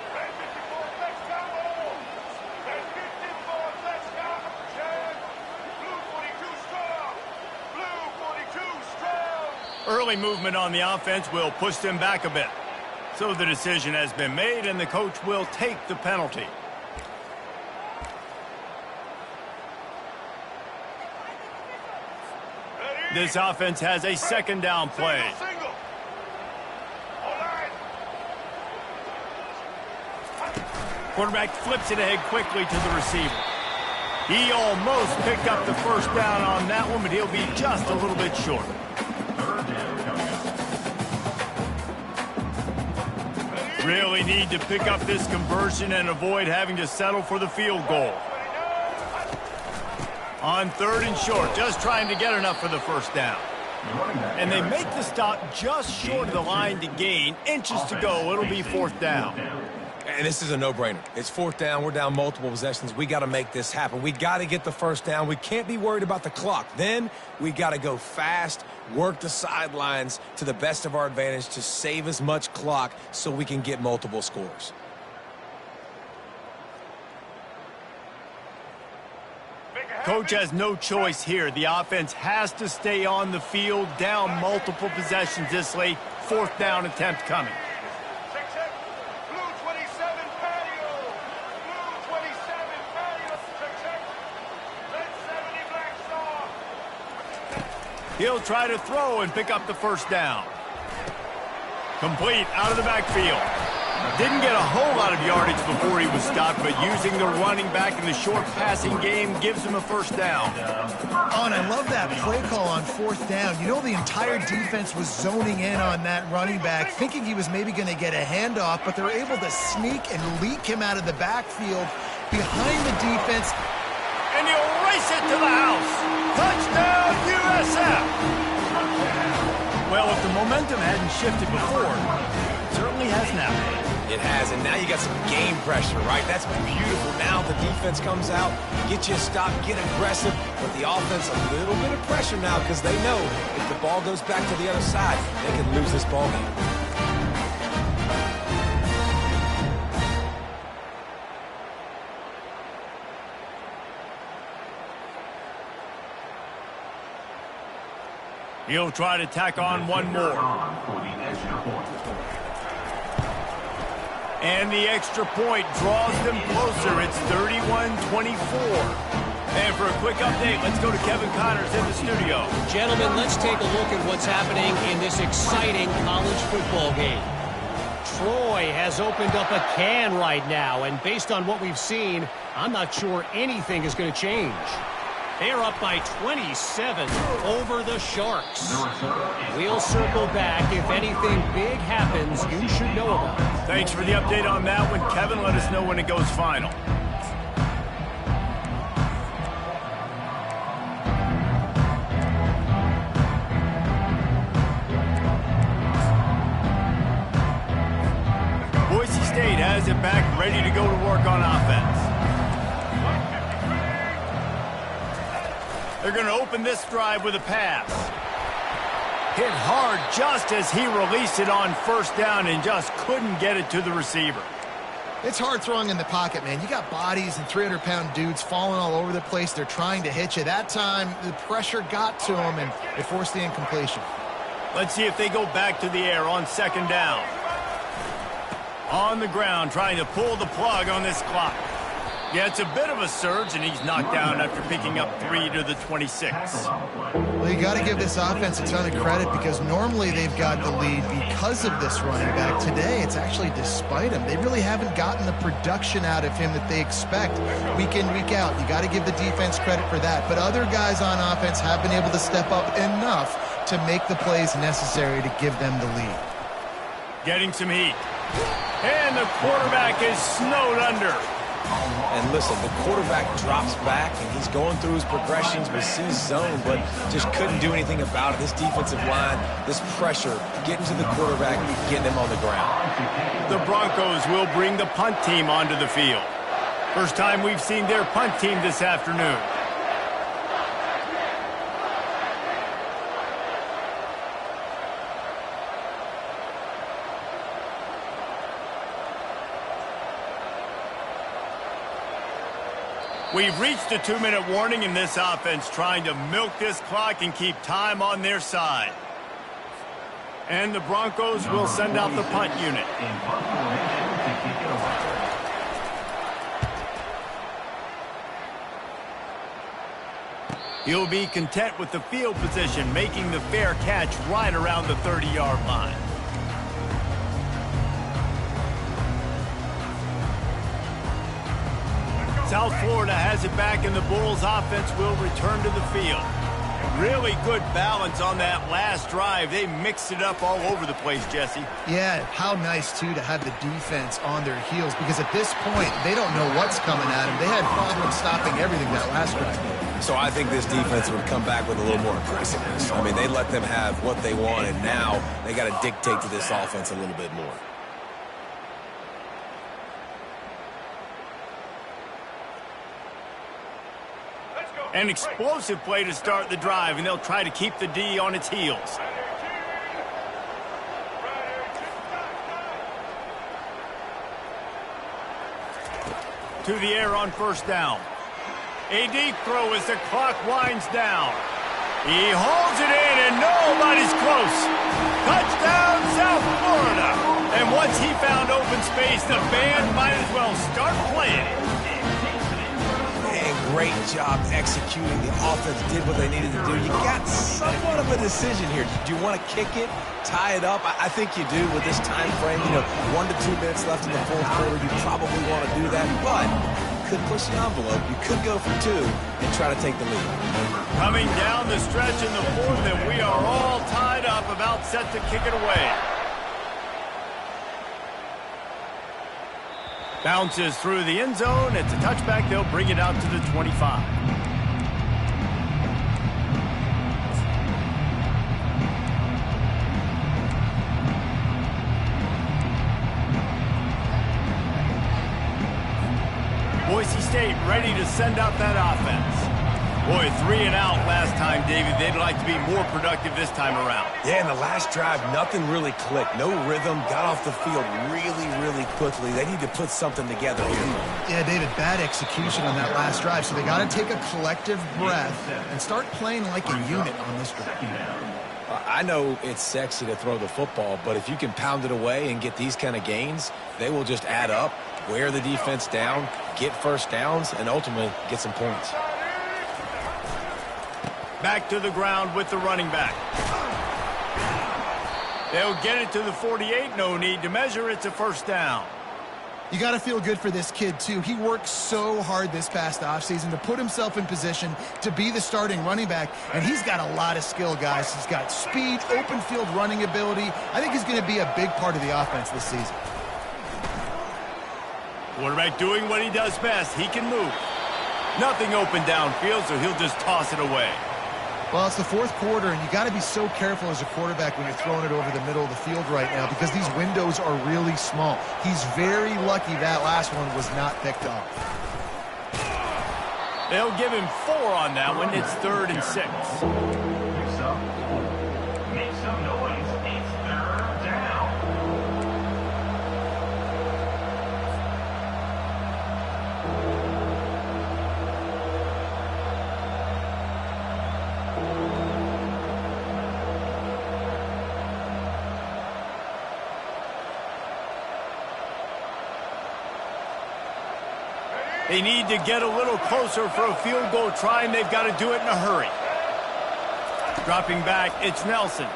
Early movement on the offense will push them back a bit. So the decision has been made, and the coach will take the penalty. This offense has a 2nd down play. Quarterback flips it ahead quickly to the receiver. He almost picked up the 1st down on that one, but he'll be just a little bit short. Really need to pick up this conversion and avoid having to settle for the field goal. On 3rd and short, just trying to get enough for the 1st down. And they make the stop just short of the line to gain. Inches to go. It'll be 4th down. And this is a no-brainer. It's 4th down. We're down multiple possessions. We got to make this happen. We got to get the 1st down. We can't be worried about the clock. Then we got to go fast, work the sidelines to the best of our advantage to save as much clock so we can get multiple scores. Coach has no choice here. The offense has to stay on the field, down multiple possessions this late. 4th down attempt coming. He'll try to throw and pick up the 1st down. Complete out of the backfield. Didn't get a whole lot of yardage before he was stopped, but using the running back in the short passing game gives him a 1st down. Oh, and I love that play call on 4th down. You know, the entire defense was zoning in on that running back, thinking he was maybe going to get a handoff, but they're able to sneak and leak him out of the backfield behind the defense. And he'll race it to the house. Touchdown, USF! Well, if the momentum hadn't shifted before, it certainly has now. It has, and now you got some game pressure, right? That's beautiful. Now the defense comes out, get you a stop, get aggressive, but the offense a little bit of pressure now because they know if the ball goes back to the other side, they could lose this ball game. He'll try to tack on one more. And the extra point draws them closer. It's 31-24. And for a quick update, let's go to Kevin Connors in the studio. Gentlemen, let's take a look at what's happening in this exciting college football game. Troy has opened up a can right now, and based on what we've seen, I'm not sure anything is going to change. They're up by 27 over the Sharks. We'll circle back. If anything big happens, you should know about it. Thanks for the update on that one, Kevin. Let us know when it goes final. Boise State has it back, ready to go to work on offense. They're going to open this drive with a pass. Hit hard just as he released it on 1st down and just couldn't get it to the receiver. It's hard throwing in the pocket, man. You got bodies and 300-pound dudes falling all over the place. They're trying to hit you. That time, the pressure got to them, and it forced the incompletion. Let's see if they go back to the air on 2nd down. On the ground, trying to pull the plug on this clock. Yeah, it's a bit of a surge, and he's knocked down after picking up 3 to the 26. Well, you got to give this offense a ton of credit because normally they've got the lead because of this running back. Today, it's actually despite him. They really haven't gotten the production out of him that they expect week in, week out. You got to give the defense credit for that. But other guys on offense have been able to step up enough to make the plays necessary to give them the lead. Getting some heat. And the quarterback is snowed under. And listen, the quarterback drops back, and he's going through his progressions with sees zone, but just couldn't do anything about it. This defensive line, this pressure, getting to the quarterback, getting him on the ground. The Broncos will bring the punt team onto the field. First time we've seen their punt team this afternoon. We've reached a 2-minute warning in this offense, trying to milk this clock and keep time on their side. And the Broncos will send out the punt unit. In punt formation to kick it away. He'll be content with the field position, making the fair catch right around the 30-yard line. South Florida has it back, and the Bulls offense will return to the field. Really good balance on that last drive. They mixed it up all over the place, Jesse. Yeah, how nice, too, to have the defense on their heels, because at this point, they don't know what's coming at them. They had problems stopping everything that last drive. So I think this defense would come back with a little more aggressiveness. I mean, they let them have what they want, and now they got to dictate to this offense a little bit more. An explosive play to start the drive, and they'll try to keep the D on its heels. To the air on first down. A deep throw as the clock winds down. He hauls it in, and nobody's close. Touchdown, South Florida. And once he found open space, the band might as well start playing it. Great job executing. The offense did what they needed to do. You got somewhat of a decision here. Do you want to kick it, tie it up? I think you do with this time frame. 1 to 2 minutes left in the fourth quarter. You probably want to do that, but you could push the envelope. You could go for 2 and try to take the lead. Coming down the stretch in the fourth, and we are all tied up, about set to kick it away. Bounces through the end zone. It's a touchback. They'll bring it out to the 25. Boise State ready to send out that offense. Boy, 3 and out last time, David. They'd like to be more productive this time around. Yeah, in the last drive, nothing really clicked. No rhythm. Got off the field really, really quickly. They need to put something together here. Yeah, David, bad execution on that last drive. So they got to take a collective breath and start playing like a unit on this drive. I know it's sexy to throw the football, but if you can pound it away and get these kind of gains, they will just add up, wear the defense down, get first downs, and ultimately get some points. Back to the ground with the running back. They'll get it to the 48. No need to measure. It's a first down. You got to feel good for this kid, too. He worked so hard this past offseason to put himself in position to be the starting running back, and he's got a lot of skill, guys. He's got speed, open field running ability. I think he's going to be a big part of the offense this season. Quarterback doing what he does best. He can move. Nothing open downfield, so he'll just toss it away. Well, it's the fourth quarter, and you got to be so careful as a quarterback when you're throwing it over the middle of the field right now, because these windows are really small. He's very lucky that last one was not picked off. They'll give him 4 on that one. It's 3rd and 6. Make some noise. It's 3rd down. They need to get a little closer for a field goal try, and they've got to do it in a hurry. Dropping back, it's Nelson.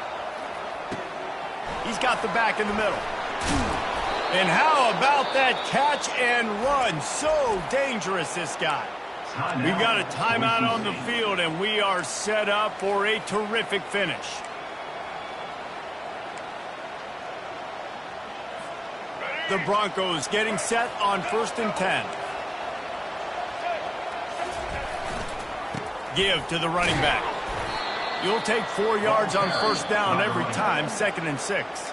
He's got the back in the middle. And how about that catch and run? So dangerous, this guy. We've got a timeout on the field, and we are set up for a terrific finish. The Broncos getting set on 1st and 10. Give to the running back. You'll take 4 yards on 1st down every time, 2nd and 6.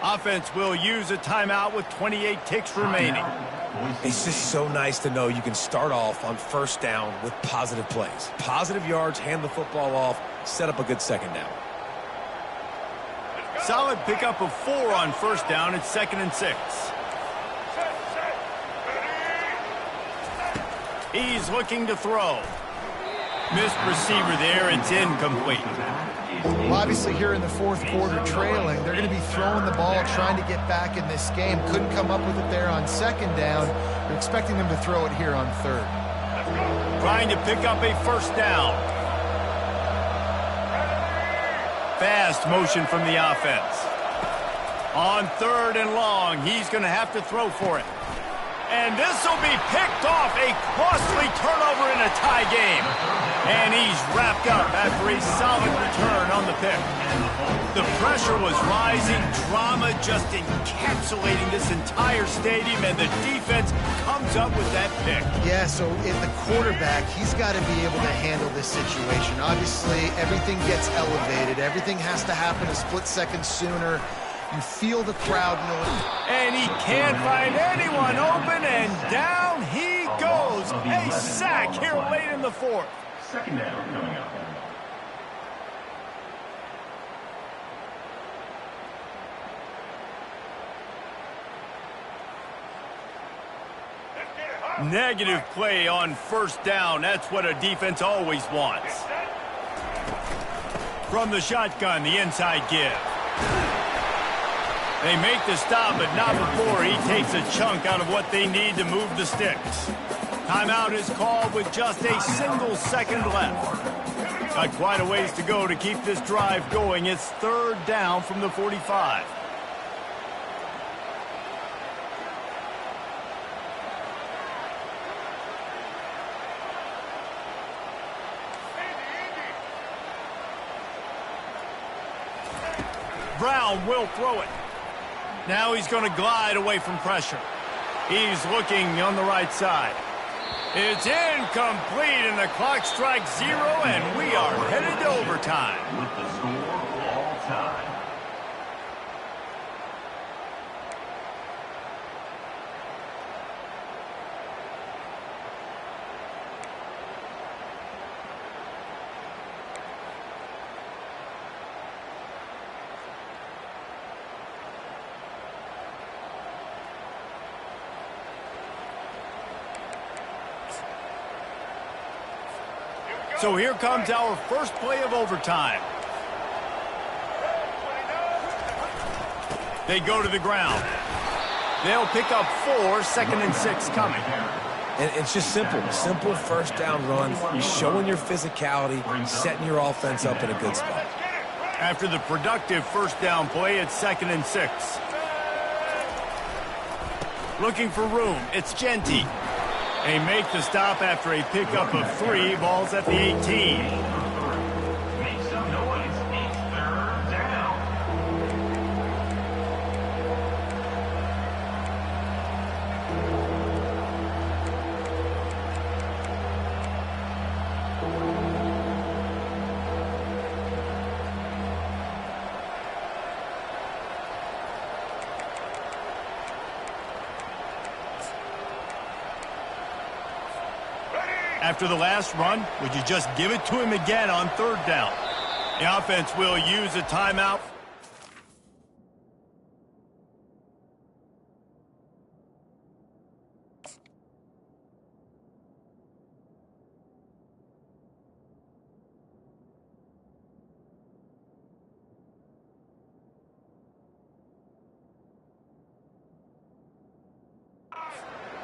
Offense will use a timeout with 28 ticks remaining. It's just so nice to know you can start off on 1st down with positive plays. Positive yards, hand the football off, set up a good 2nd down. Solid pickup of 4 on 1st down. It's 2nd and 6. He's looking to throw. Missed receiver there. It's incomplete. Well, obviously here in the 4th quarter trailing, they're going to be throwing the ball, trying to get back in this game. Couldn't come up with it there on 2nd down. They're expecting them to throw it here on 3rd. Trying to pick up a 1st down. Fast motion from the offense. On 3rd and long, he's going to have to throw for it. And this will be picked off. A costly turnover in a tie game. And he's wrapped up after a solid return on the pick. The pressure was rising. Drama just encapsulating this entire stadium. And the defense comes up with that pick. Yeah, so in the quarterback, he's got to be able to handle this situation. Obviously, everything gets elevated. Everything has to happen a split second sooner. You feel the crowd noise. And he can't find anyone open, and down he goes. A sack here late in the 4th. 2nd down coming up. Negative play on 1st down. That's what a defense always wants. From the shotgun, the inside give. They make the stop, but not before he takes a chunk out of what they need to move the sticks. Timeout is called with just a single second left. Got quite a ways to go to keep this drive going. It's 3rd down from the 45. Brown will throw it. Now he's going to glide away from pressure. He's looking on the right side. It's incomplete, and the clock strikes 0, and we are headed to overtime. With the score all time. So here comes our first play of overtime. They go to the ground. They'll pick up 4, 2nd and 6 coming. And it's just simple 1st down run. You're showing your physicality, setting your offense up in a good spot. After the productive 1st down play, it's 2nd and 6. Looking for room. It's Genty. They make the stop after a pickup of 3. Ball's at the 18. Make some noise. It's 3rd down. After the last run, would you just give it to him again on 3rd down? The offense will use a timeout.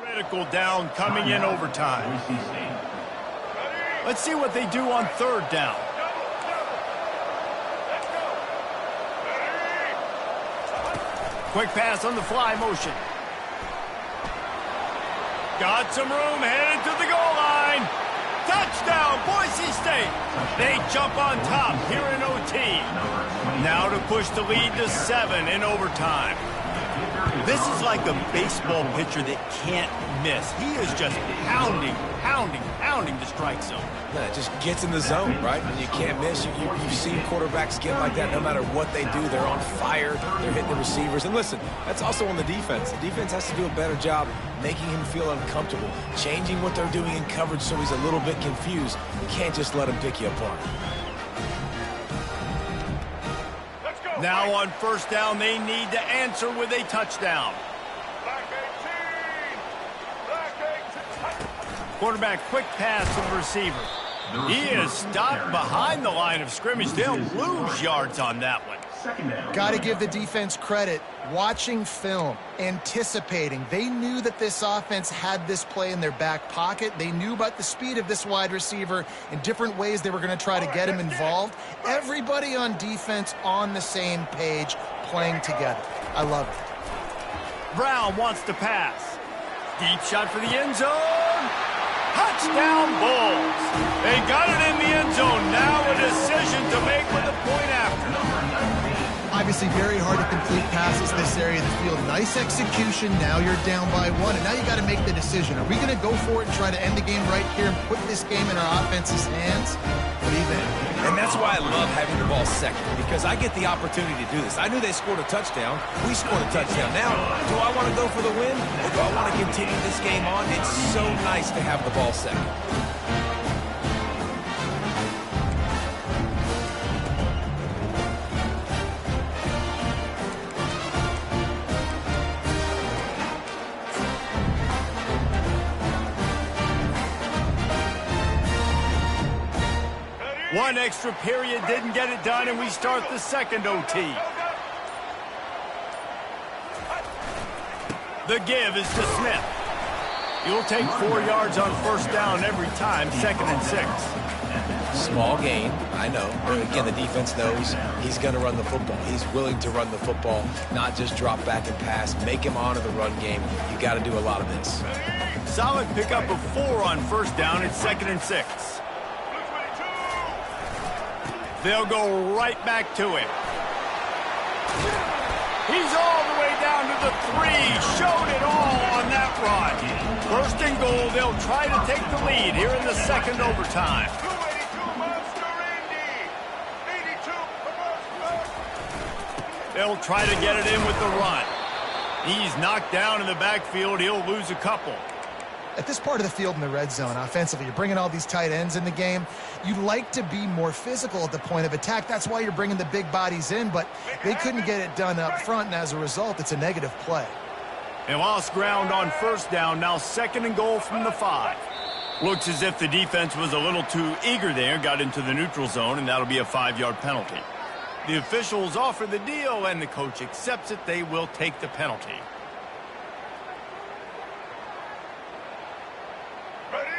Critical down coming in overtime. Boise State. Let's see what they do on 3rd down. Quick pass on the fly motion. Got some room, headed to the goal line. Touchdown, Boise State. They jump on top here in OT. Now to push the lead to 7 in overtime. This is like a baseball pitcher that can't miss. He is just pounding the strike zone. Yeah, it just gets in the zone, right? And you can't miss. You've seen quarterbacks get like that no matter what they do. They're on fire. They're hitting the receivers. And listen, that's also on the defense. The defense has to do a better job making him feel uncomfortable, changing what they're doing in coverage so he's a little bit confused. You can't just let him pick you apart. Now on first down, they need to answer with a touchdown. Quarterback, quick pass to the receiver. He is stopped behind the line of scrimmage. They'll lose yards on that one. Got to give the defense credit. Watching film, anticipating. They knew that this offense had this play in their back pocket. They knew about the speed of this wide receiver in different ways they were going to try to get him involved. Everybody on defense on the same page, playing together. I love it. Brown wants to pass. Deep shot for the end zone. Touchdown Bulls. They got it in the end zone. Now a decision to make with a point after. Obviously very hard to complete passes this area of the field. Nice execution. Now you're down by one. And now you got to make the decision. Are we going to go for it and try to end the game right here and put this game in our offense's hands? What do you think? And that's why I love having the ball second, because I get the opportunity to do this. I knew they scored a touchdown. We scored a touchdown. Now, do I want to go for the win, or do I want to continue this game on? It's so nice to have the ball second. One extra period didn't get it done, and we start the second OT. The give is to Smith. You'll take 4 yards on first down every time, 2nd and 6. Small gain, I know. But again, the defense knows he's going to run the football. He's willing to run the football, not just drop back and pass. Make him honor the run game. You got to do a lot of this. Solid pickup of 4 on first down. It's 2nd and 6. They'll go right back to him. He's all the way down to the 3. Showed it all on that run. First and goal. They'll try to take the lead here in the second overtime. They'll try to get it in with the run. He's knocked down in the backfield. He'll lose a couple. At this part of the field in the red zone, offensively, you're bringing all these tight ends in the game. You'd like to be more physical at the point of attack. That's why you're bringing the big bodies in, but they couldn't get it done up front, and as a result, it's a negative play. They lost ground on first down. Now 2nd and goal from the 5. Looks as if the defense was a little too eager there, got into the neutral zone, and that'll be a 5-yard penalty. The officials offer the deal, and the coach accepts it. They will take the penalty.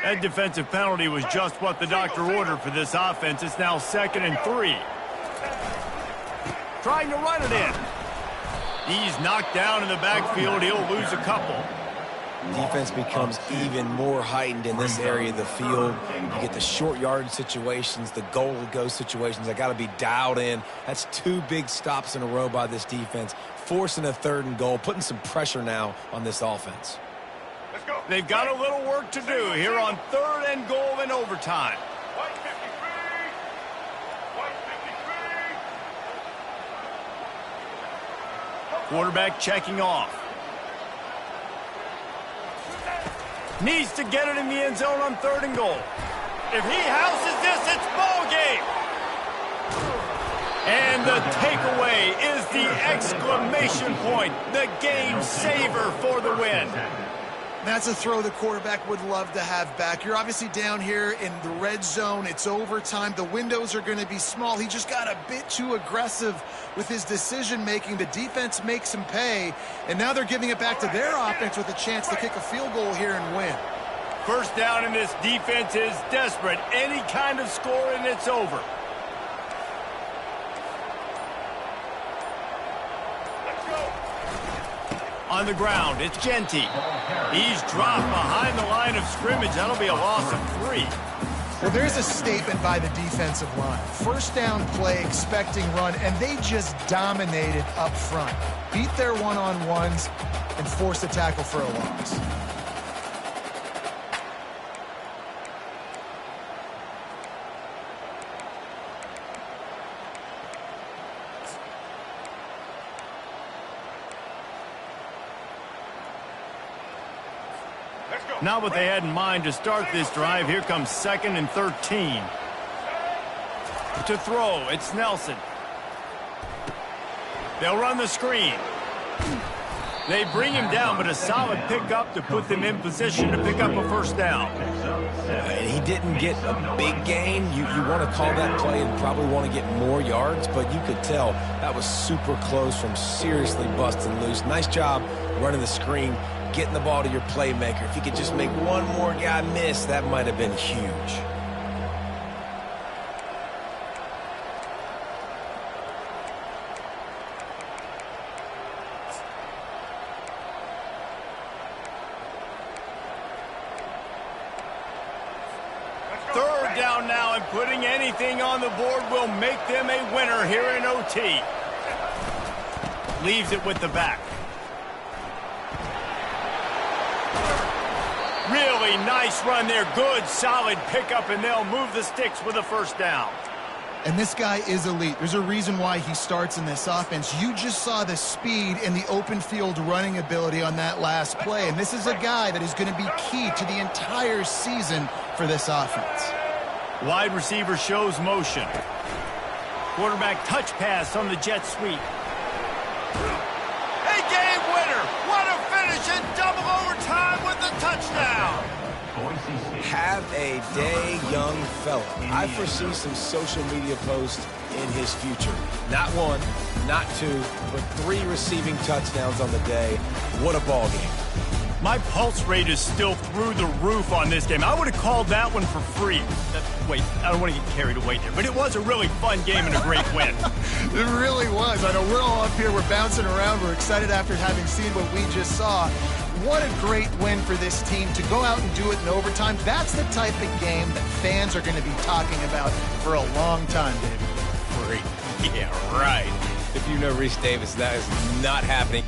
That defensive penalty was just what the doctor ordered for this offense. It's now 2nd and 3. Trying to run it in. He's knocked down in the backfield. He'll lose a couple. Defense becomes even more heightened in this area of the field. You get the short yardage situations, the goal-to-go situations. They got to be dialed in. That's 2 big stops in a row by this defense, forcing a 3rd and goal, putting some pressure now on this offense. They've got a little work to do here on 3rd and goal in overtime. Quarterback checking off. Needs to get it in the end zone on 3rd and goal. If he houses this, it's ball game. And the takeaway is the exclamation point, the game saver for the win. That's a throw the quarterback would love to have back. You're obviously down here in the red zone. It's overtime. The windows are going to be small. He just got a bit too aggressive with his decision-making. The defense makes him pay, and now they're giving it back to their offense with a chance to kick a field goal here and win. First down, and this defense is desperate. Any kind of score, and it's over. On the ground, it's Genty. He's dropped behind the line of scrimmage. That'll be a loss of 3. Well, there's a statement by the defensive line. First down play, expecting run, and they just dominated up front. Beat their one-on-ones and forced a tackle for a loss. Not what they had in mind to start this drive. Here comes 2nd and 13. To throw, it's Nelson. They'll run the screen. They bring him down, but a solid pickup to put them in position to pick up a first down. And he didn't get a big gain. You want to call that play and probably want to get more yards, but you could tell that was super close from seriously busting loose. Nice job running the screen, getting the ball to your playmaker. If you could just make one more guy miss, that might have been huge. Third down now, and putting anything on the board will make them a winner here in OT. Leaves it with the back. Really nice run there. Good, solid pickup, and they'll move the sticks with a first down. And this guy is elite. There's a reason why he starts in this offense. You just saw the speed and the open field running ability on that last play. And this is a guy that is going to be key to the entire season for this offense. Wide receiver shows motion. Quarterback touch pass on the jet sweep. A game winner. What a finish in double overtime with the touchdown. Have a day, young fella. I foresee some social media posts in his future. Not one, not two, but 3 receiving touchdowns on the day. What a ball game. My pulse rate is still through the roof on this game. I would have called that one for free. Wait, I don't want to get carried away there, but it was a really fun game and a great win. It really was. I know we're all up here. We're bouncing around. We're excited after having seen what we just saw. What a great win for this team to go out and do it in overtime. That's the type of game that fans are going to be talking about for a long time, David. Free. Yeah, right. If you know Reese Davis, that is not happening.